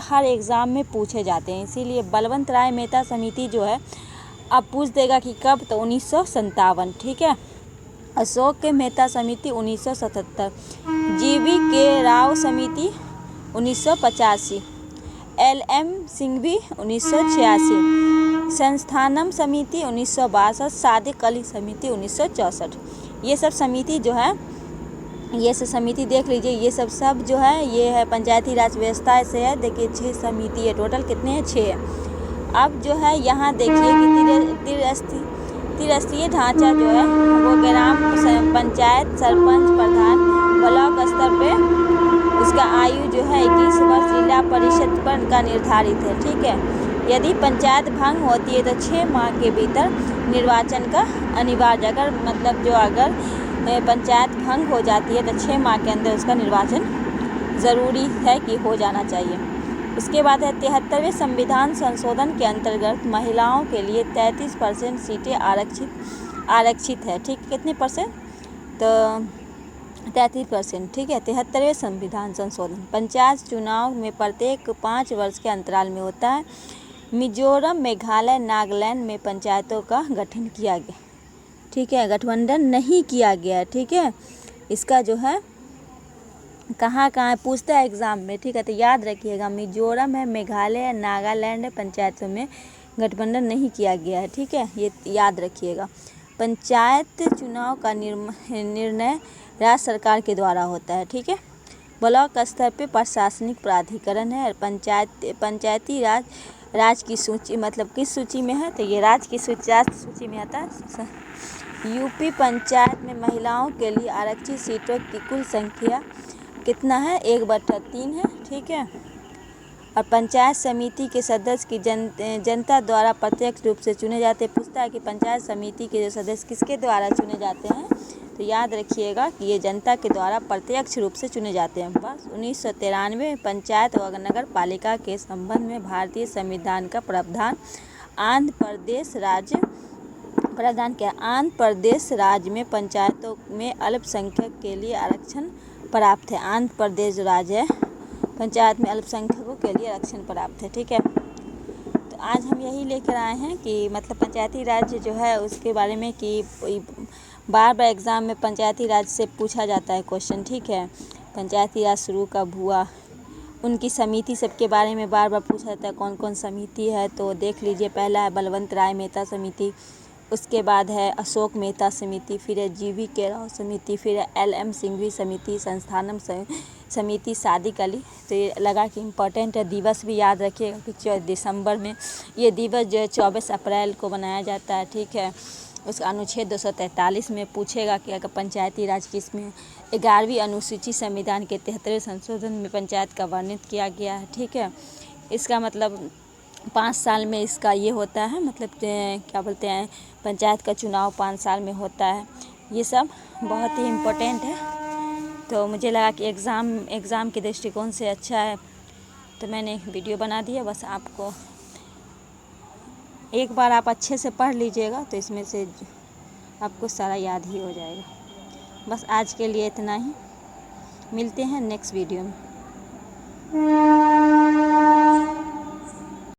हर exam में पूछे जाते हैं। इसीलिए बलवंत राय मेहता समिति जो है अब पूछ देगा कि कब, तो 1957, ठीक है। अशोक के मेहता समिति 1977, जीवी के राव समिति 1985, LM सिंघवी 1986, संस्थानम समिति 1962, सादिक अली समिति 1964। ये सब समिति जो है, ये सब समिति देख लीजिए, ये सब जो है ये है पंचायती राज व्यवस्था से है। देखिए 6 समिति है टोटल, कितने हैं, 6 है। अब जो है यहाँ देखिए कि त्रिस्तरीय ढांचा जो है वो ग्राम पंचायत, सरपंच, प्रधान, ब्लॉक स्तर पे उसका आयु जो है 21 वर्ष जिला परिषद पर का निर्धारित है, ठीक है। यदि पंचायत भंग होती है तो 6 माह के भीतर निर्वाचन का अनिवार्य, अगर मतलब जो अगर पंचायत भंग हो जाती है तो 6 माह के अंदर उसका निर्वाचन ज़रूरी है कि हो जाना चाहिए। उसके बाद है 73वें संविधान संशोधन के अंतर्गत महिलाओं के लिए 33% सीटें आरक्षित है, ठीक। कितने परसेंट, तो 33%, ठीक है। 73वें संविधान संशोधन पंचायत चुनाव में प्रत्येक 5 वर्ष के अंतराल में होता है। मिजोरम, मेघालय, नागालैंड में पंचायतों का गठन किया गया, ठीक है, गठबंधन नहीं किया गया, ठीक है। इसका जो है कहाँ पूछता है एग्ज़ाम में, ठीक है। तो याद रखिएगा, मिजोरम है, मेघालय है, नागालैंड है, पंचायतों में गठबंधन नहीं किया गया है, ठीक है, ये याद रखिएगा। पंचायत चुनाव का निर्णय राज्य सरकार के द्वारा होता है, ठीक है। ब्लॉक स्तर पे प्रशासनिक प्राधिकरण है। पंचायती राज की सूची, मतलब किस सूची में है, तो ये राज्य सूची में आता है। यूपी पंचायत में महिलाओं के लिए आरक्षित सीटों की कुल संख्या कितना है, 1/3 है, ठीक है। और पंचायत समिति के सदस्य की जनता द्वारा प्रत्यक्ष रूप से चुने जाते हैं। पूछता है कि पंचायत समिति के जो सदस्य किसके द्वारा चुने जाते हैं, तो याद रखिएगा कि ये जनता के द्वारा प्रत्यक्ष रूप से चुने जाते हैं। बस 1993 पंचायत व नगर पालिका के संबंध में भारतीय संविधान का प्रावधान आंध्र प्रदेश राज्य में पंचायतों में अल्पसंख्यक के लिए आरक्षण प्राप्त है। आंध्र प्रदेश राज्य है, पंचायत में अल्पसंख्यकों के लिए आरक्षण प्राप्त है, ठीक है। तो आज हम यही लेकर आए हैं कि मतलब पंचायती राज जो है उसके बारे में कि बार बार एग्ज़ाम में पंचायती राज से पूछा जाता है क्वेश्चन, ठीक है। पंचायती राज शुरू कब हुआ, उनकी समिति सबके बारे में बार बार पूछा जाता है, कौन कौन समिति है, तो देख लीजिए। पहला है बलवंत राय मेहता समिति, उसके बाद है अशोक मेहता समिति, फिर है जीवी के राव समिति, फिर है LM सिंघवी समिति, संस्थानम समिति, सादिक अली। तो ये लगा कि इम्पोर्टेंट है। दिवस भी याद रखिएगा कि 14 दिसंबर में ये दिवस जो है 24 अप्रैल को मनाया जाता है, ठीक है। उसका अनुच्छेद 243 में पूछेगा कि अगर पंचायती राज किसमें, 11वीं अनुसूची संविधान के 73वें संशोधन में पंचायत का वर्णित किया गया है, ठीक है। इसका मतलब 5 साल में इसका ये होता है, मतलब क्या बोलते हैं, पंचायत का चुनाव 5 साल में होता है। ये सब बहुत ही इम्पोर्टेंट है। तो मुझे लगा कि एग्ज़ाम के दृष्टिकोण से अच्छा है, तो मैंने एक वीडियो बना दिया। बस आपको एक बार आप अच्छे से पढ़ लीजिएगा तो इसमें से आपको सारा याद ही हो जाएगा। बस आज के लिए इतना ही, मिलते हैं नेक्स्ट वीडियो में।